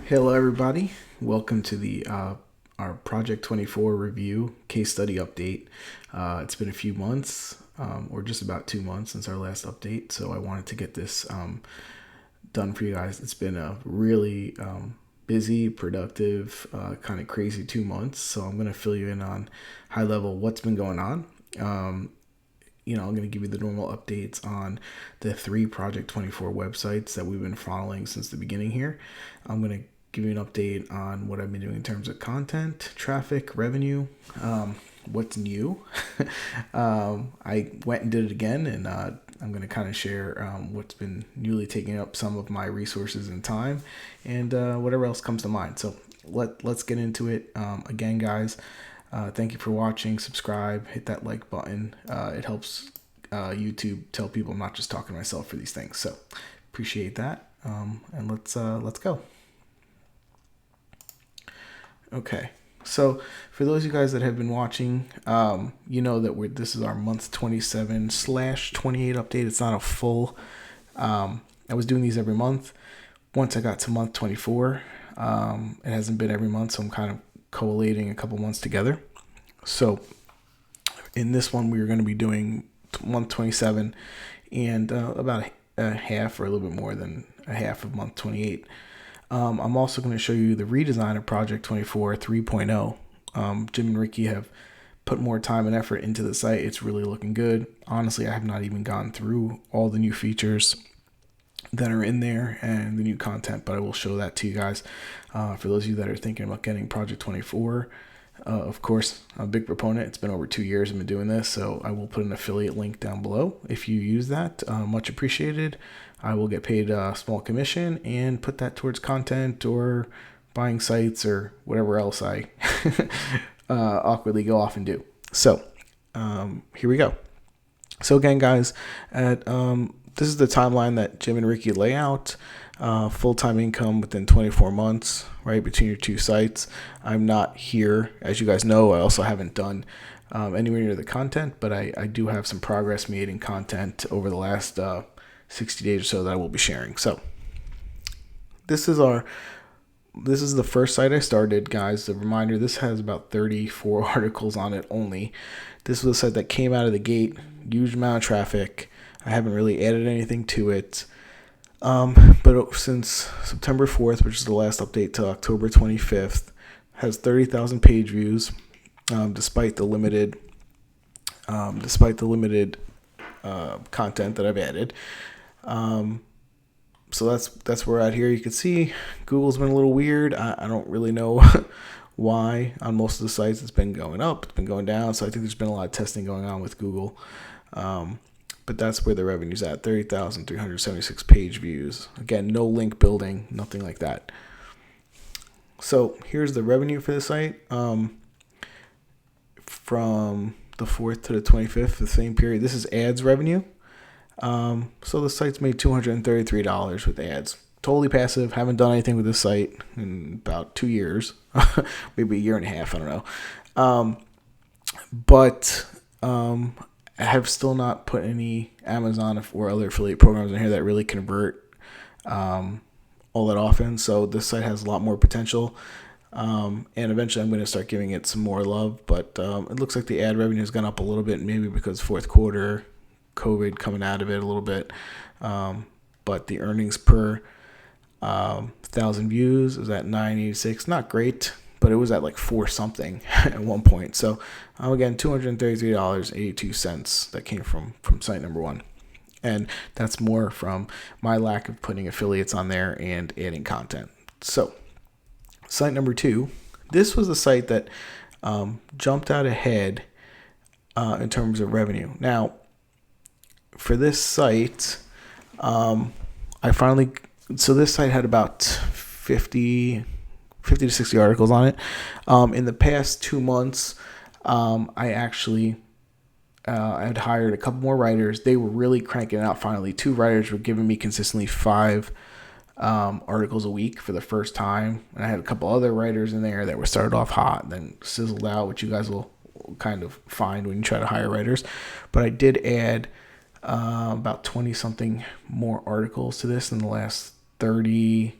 Hello, everybody. Welcome to the our Project 24 review case study update. It's been a few months, or just about 2 months since our last update, so I wanted to get this done for you guys. It's been a really busy, productive, kind of crazy 2 months, so I'm going to fill you in on high level what's been going on. I'm going to give you the normal updates on the 3 Project 24 websites that we've been following since the beginning here. I'm going to give you an update on what I've been doing in terms of content, traffic, revenue, what's new. I went and did it again, and I'm going to kind of share what's been newly taking up some of my resources and time, and whatever else comes to mind. So let's get into it. Again, guys, thank you for watching. Subscribe, hit that like button. It helps YouTube tell people I'm not just talking to myself for these things. So appreciate that. And let's go. Okay. So for those of you guys that have been watching, you know that this is our month 27/28 update. It's not a full. I was doing these every month. Once I got to month 24, it hasn't been every month, so I'm kind of collating a couple months together. So in this one, we are going to be doing month 27 and about a half or a little bit more than a half of month 28. I'm also going to show you the redesign of Project 24 3.0. Jim and Ricky have put more time and effort into the site. It's really looking good. Honestly, I have not even gone through all the new features that are in there and the new content, but I will show that to you guys. For those of you that are thinking about getting Project 24, of course, I'm a big proponent. It's been over 2 years I've been doing this, so I will put an affiliate link down below. If you use that, much appreciated. I will get paid a small commission and put that towards content or buying sites or whatever else I awkwardly go off and do. So here we go. So again, guys, this is the timeline that Jim and Ricky lay out. Full-time income within 24 months, right, between your two sites. I'm not here, as you guys know. I also haven't done anywhere near the content, but I do have some progress made in content over the last 60 days or so that I will be sharing. So this is the first site I started, guys. A reminder, this has about 34 articles on it only. This was a site that came out of the gate, huge amount of traffic. I haven't really added anything to it. But since September 4th, which is the last update, to October 25th, has 30,000 page views, despite the limited content that I've added. So that's where we're at here. You can see Google's been a little weird. I don't really know why. On most of the sites, it's been going up, it's been going down. So I think there's been a lot of testing going on with Google. But that's where the revenue's at, 30,376 page views. Again, no link building, nothing like that. So here's the revenue for the site. From the 4th to the 25th, the same period. This is ads revenue. So the site's made $233 with ads. Totally passive. Haven't done anything with this site in about 2 years, maybe a year and a half. I don't know. But I have still not put any Amazon or other affiliate programs in here that really convert all that often. So this site has a lot more potential. And eventually I'm going to start giving it some more love. But it looks like the ad revenue has gone up a little bit, maybe because fourth quarter, COVID coming out of it a little bit. But the earnings per 1,000 views is at 986. Not great, but it was at like 4 something at one point. So again, $233.82 that came from site number 1. And that's more from my lack of putting affiliates on there and adding content. So site number 2, this was the site that jumped out ahead in terms of revenue. Now, for this site, this site had about 50 to 60 articles on it. In the past 2 months, I actually had hired a couple more writers. They were really cranking it out finally. 2 writers were giving me consistently 5 articles a week for the first time. And I had a couple other writers in there that were started off hot and then sizzled out, which you guys will kind of find when you try to hire writers. But I did add about 20 something more articles to this in the last 30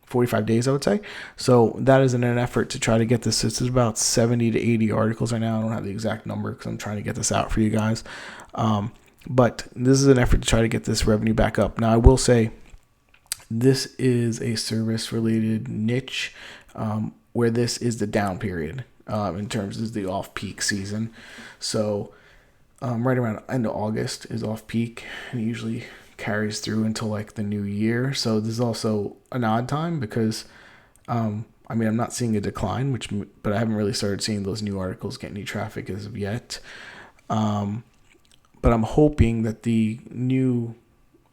45 days, I would say. So that is in an effort to try to get this. This is about 70 to 80 articles right now. I don't have the exact number because I'm trying to get this out for you guys. But this is an effort to try to get this revenue back up. Now, I will say this is a service-related niche where this is the down period in terms of the off-peak season. So right around end of August is off-peak, and it usually carries through until like the new year. So this is also an odd time because I'm not seeing a decline, but I haven't really started seeing those new articles get any traffic as of yet. But I'm hoping that the new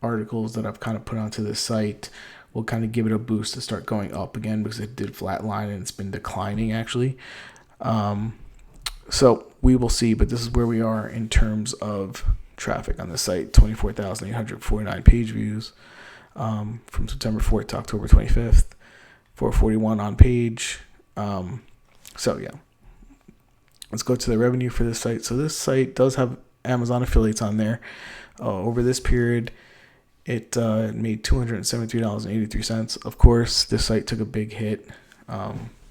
articles that I've kind of put onto this site will kind of give it a boost to start going up again, because it did flatline and it's been declining actually. So we will see, but this is where we are in terms of traffic on the site. 24,849 page views from September 4th to October 25th, 441 on page. So yeah, let's go to the revenue for this site. So this site does have Amazon affiliates on there. Over this period, it made $273.83. Of course, this site took a big hit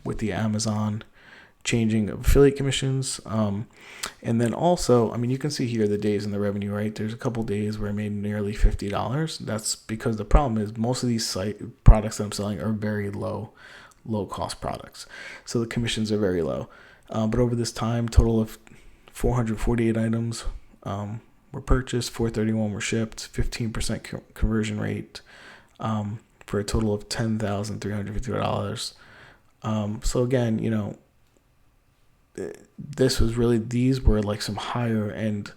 with the Amazon changing of affiliate commissions. And then also, you can see here the days in the revenue, right? There's a couple days where I made nearly $50. That's because the problem is most of these site products that I'm selling are very low cost products. So the commissions are very low. But over this time, total of 448 items were purchased, 431 were shipped, 15% conversion rate, for a total of $10,350. So again, these were like some higher end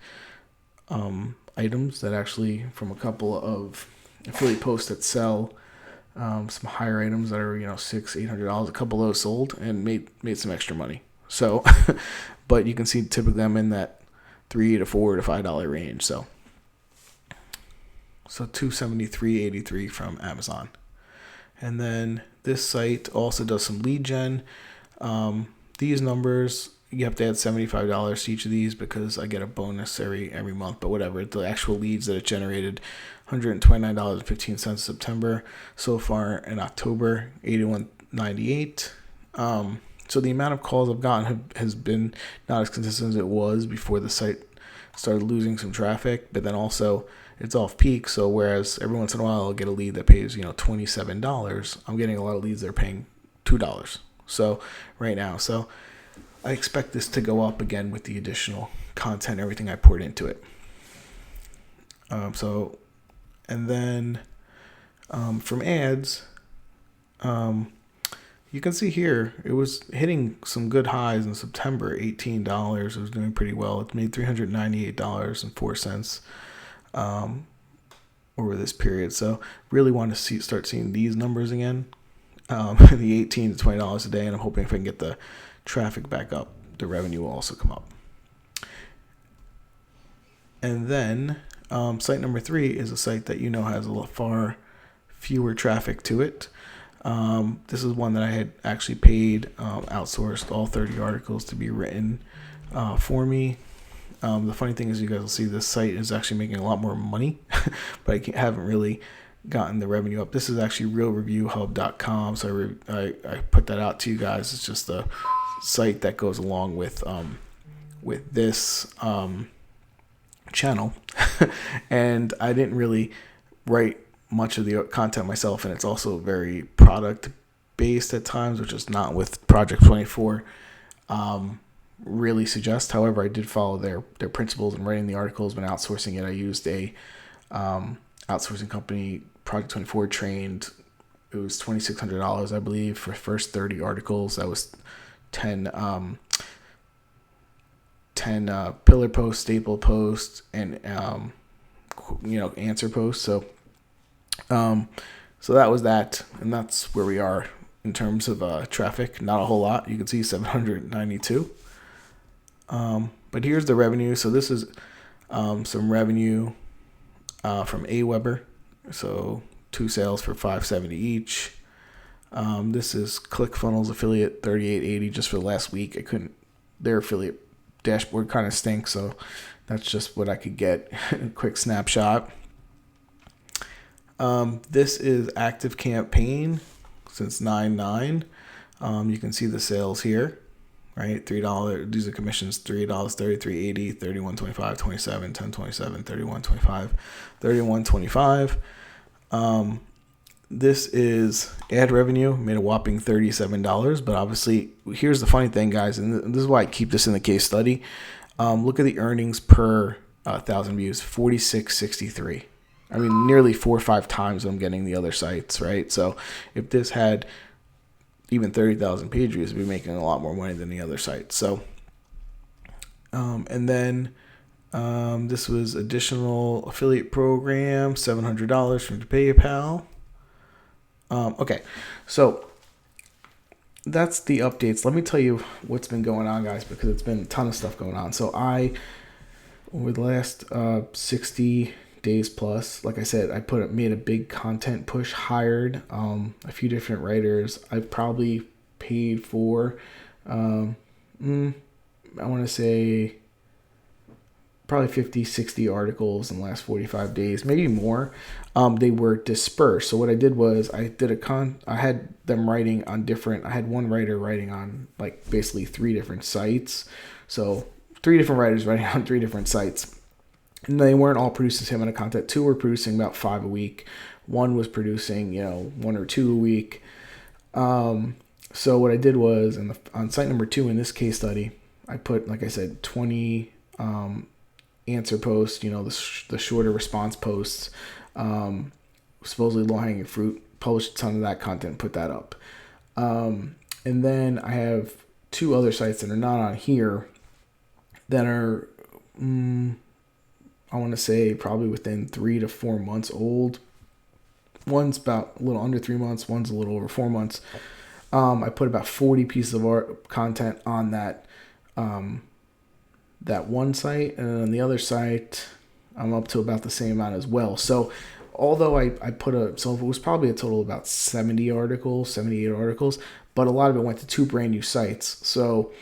items that actually, from a couple of affiliate posts that sell some higher items that are $600-$800, a couple of those sold and made some extra money. So but you can see typically I'm in that $3 to $4 to $5 range. So $273.83 from Amazon. And then this site also does some lead gen. These numbers, you have to add $75 to each of these because I get a bonus every month, but whatever. The actual leads that it generated, $129.15 September. So far in October, $81.98. So the amount of calls I've gotten has been not as consistent as it was before the site started losing some traffic, but then also it's off peak. So whereas every once in a while I'll get a lead that pays, $27, I'm getting a lot of leads that are paying $2. So right now, so I expect this to go up again with the additional content, everything I poured into it. And then from ads, you can see here, it was hitting some good highs in September, $18. It was doing pretty well. It made $398.04 over this period. So really want to start seeing these numbers again, the $18 to $20 a day. And I'm hoping if I can get the traffic back up, the revenue will also come up. And then site number 3 is a site that has a lot far fewer traffic to it. This is one that I had actually paid, outsourced all 30 articles to be written for me. The funny thing is, you guys will see this site is actually making a lot more money, but I haven't really gotten the revenue up. This is actually realreviewhub.com, so I put that out to you guys. It's just the site that goes along with this channel, and I didn't really write much of the content myself, and it's also very product based at times, which is not with Project 24 really suggest. However, I did follow their principles in writing the articles. When outsourcing it, I used a outsourcing company, Project 24 trained. It was $2,600, I believe, for first 30 articles. That was 10 pillar posts, staple posts, and answer posts. So that was that, and that's where we are in terms of traffic. Not a whole lot. You can see 792. But here's the revenue. So this is some revenue from AWeber. So 2 sales for $570 each. This is ClickFunnels affiliate 3880 just for the last week. Their affiliate dashboard kind of stinks, so that's just what I could get. Quick snapshot. This is active campaign. since 9/9. You can see the sales here, right? $3. These are commissions: $3, 33.80, 31.25, 27, 10.27, 31.25, 31.25. This is ad revenue, made a whopping $37. But obviously, here's the funny thing, guys, and this is why I keep this in the case study. Look at the earnings per 1,000 views, 46.63. I mean, nearly 4 or 5 times I'm getting the other sites, right? So if this had even 30,000 page views, we'd be making a lot more money than the other sites. So, and then this was additional affiliate program, $700 from PayPal. Okay, so that's the updates. Let me tell you what's been going on, guys, because it's been a ton of stuff going on. So over the last 60 days plus, like I said, made a big content push, hired a few different writers. I've probably paid for I want to say probably 50, 60 articles in the last 45 days, maybe more. They were dispersed. So what I did was I had them writing on I had one writer writing on like basically 3 different sites. So 3 different writers writing on 3 different sites. And they weren't all producing the same amount of content. 2 were producing about 5 a week. 1 was producing, 1 or 2 a week. So what I did was on site number 2 in this case study, I put, like I said, 20 answer posts, the shorter response posts, supposedly low-hanging fruit, published a ton of that content, put that up. And then I have 2 other sites that are not on here that are, I want to say probably within 3 to 4 months old. One's about a little under 3 months. One's a little over 4 months. I put about 40 pieces of content on that one site, and on the other site, I'm up to about the same amount as well. So although I put so it was probably a total of about 78 articles, but a lot of it went to 2 brand new sites. So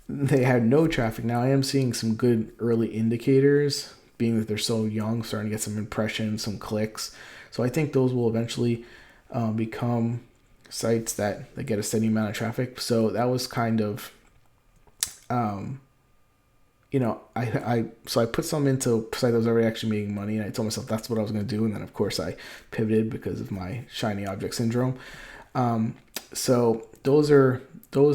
they had no traffic. Now I am seeing some good early indicators, being that they're so young, starting to get some impressions, some clicks. So I think those will eventually become sites that get a steady amount of traffic. So that was kind of, I put some into a site that was already actually making money, and I told myself that's what I was going to do. And then of course I pivoted because of my shiny object syndrome. So those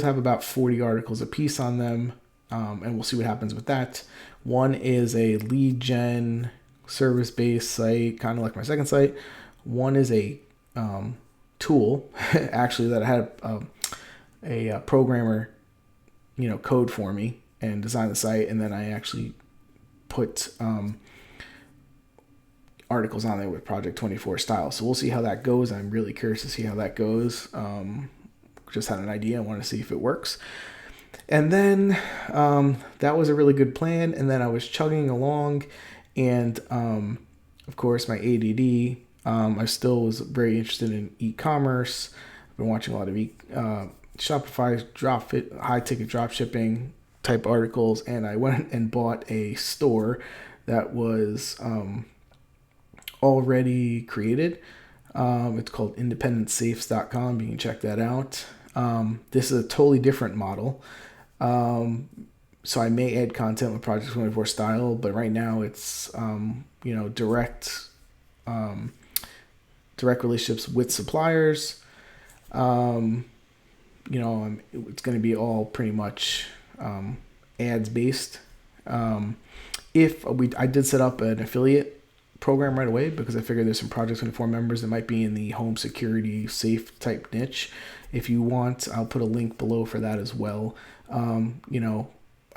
have about 40 articles a piece on them. And we'll see what happens with that. One is a lead gen service-based site, kind of like my second site. One is a tool, actually, that I had a programmer, code for me and design the site, and then I actually put articles on there with Project 24 style. So we'll see how that goes. I'm really curious to see how that goes. Just had an idea. I want to see if it works. And then that was a really good plan. And then I was chugging along, and of course my ADD. I still was very interested in e-commerce. I've been watching a lot of Shopify high ticket drop shipping type articles, and I went and bought a store that was already created. It's called independentsafes.com. You can check that out. This is a totally different model. So I may add content with Project 24 style, but right now it's, direct relationships with suppliers. It's going to be all pretty much, ads based. I did set up an affiliate program right away because I figured there's some Project 24 members that might be in the home security safe type niche. If you want, I'll put a link below for that as well.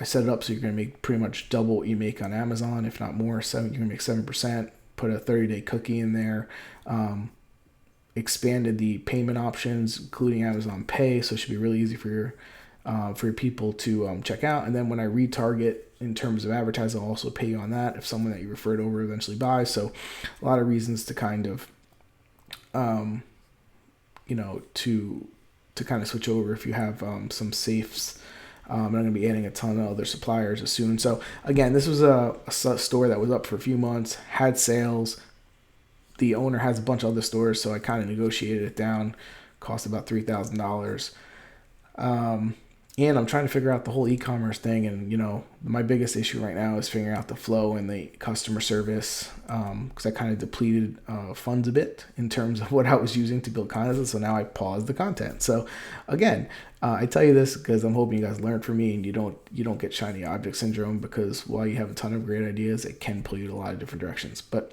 I set it up so you're going to make pretty much double what you make on Amazon, if not more. You're going to make 7%, put a 30-day cookie in there, expanded the payment options, including Amazon Pay, so it should be really easy for your people to check out. And then when I retarget in terms of advertising, I'll also pay you on that if someone that you referred over eventually buys. So a lot of reasons to kind of, to kind of switch over if you have some safes. I'm going to be adding a ton of other suppliers as soon. So again, this was a store that was up for a few months, had sales. The owner has a bunch of other stores, so I kind of negotiated it down, cost about $3,000. And I'm trying to figure out the whole e-commerce thing. And, my biggest issue right now is figuring out the flow and the customer service, because I kind of depleted funds a bit in terms of what I was using to build content. So now I paused the content. So again, I tell you this because I'm hoping you guys learn from me and you don't get shiny object syndrome, because while you have a ton of great ideas, it can pull you in a lot of different directions. But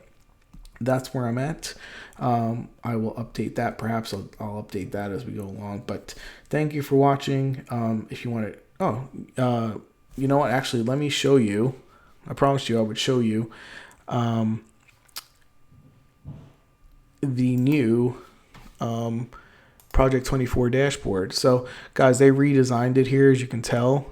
that's where I'm at. I will update that. Perhaps I'll update that as we go along. But thank you for watching. If you want to, you know what? Actually, let me show you. I promised you I would show you the new Project 24 dashboard. So, guys, they redesigned it here, as you can tell.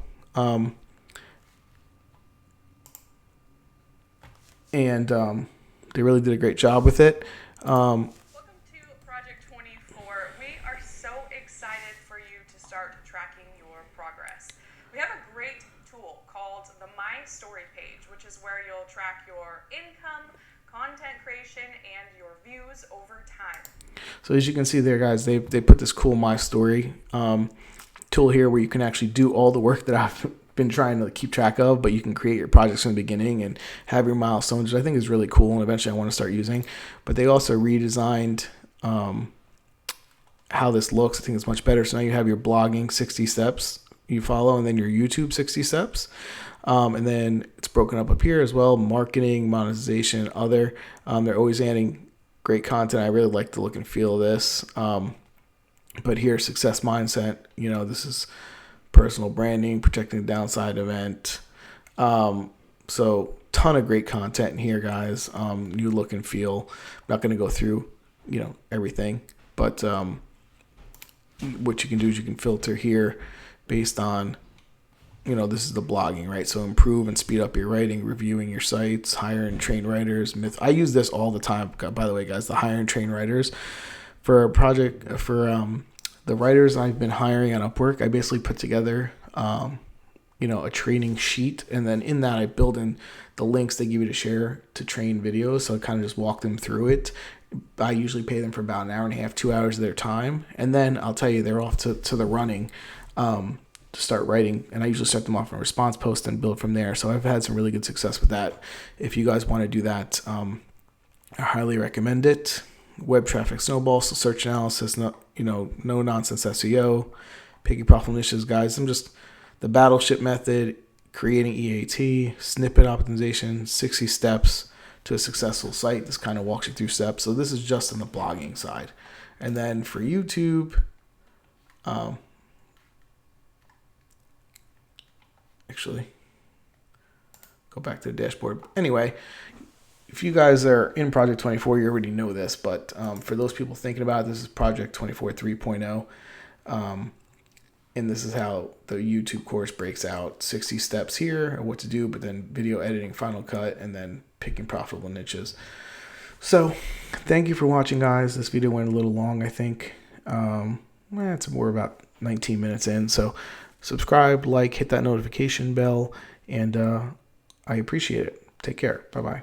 They really did a great job with it. Welcome to Project 24. We are so excited for you to start tracking your progress. We have a great tool called the My Story page, which is where you'll track your income, content creation, and your views over time. So as you can see there, guys, they put this cool My Story tool here where you can actually do all the work that I've been trying to keep track of, but you can create your projects from the beginning and have your milestones, which I think is really cool, and eventually I want to start using. But they also redesigned how this looks. I think it's much better. So now you have your blogging 60 steps you follow, and then your YouTube 60 steps. And then it's broken up here as well: marketing, monetization, other. They're always adding great content. I really like the look and feel of this. But here, success mindset, this is personal branding, protecting the downside event. So ton of great content in here, guys. New look and feel. I'm not going to go through, everything, but what you can do is you can filter here based on, this is the blogging, right? So improve and speed up your writing, reviewing your sites, hire and train writers. I use this all the time, by the way, guys, the hire and train writers for a project for, the writers I've been hiring on Upwork. I basically put together, a training sheet, and then in that I build in the links they give you to share to train videos. So I kind of just walk them through it. I usually pay them for about an hour and a half, 2 hours of their time, and then I'll tell you they're off to the running to start writing. And I usually start them off on a response post and build from there. So I've had some really good success with that. If you guys want to do that, I highly recommend it. Web traffic snowball, so search analysis, no nonsense SEO, picky profitable niches, guys. I'm just the battleship method, creating EAT, snippet optimization, 60 steps to a successful site. This kind of walks you through steps. So this is just on the blogging side. And then for YouTube, actually, go back to the dashboard. Anyway, if you guys are in Project 24, you already know this, but for those people thinking about it, this is Project 24 3.0. And this is how the YouTube course breaks out: 60 steps here of what to do, but then video editing, Final Cut, and then picking profitable niches. So thank you for watching, guys. This video went a little long, I think. We're about 19 minutes in. So subscribe, like, hit that notification bell, and I appreciate it. Take care. Bye-bye.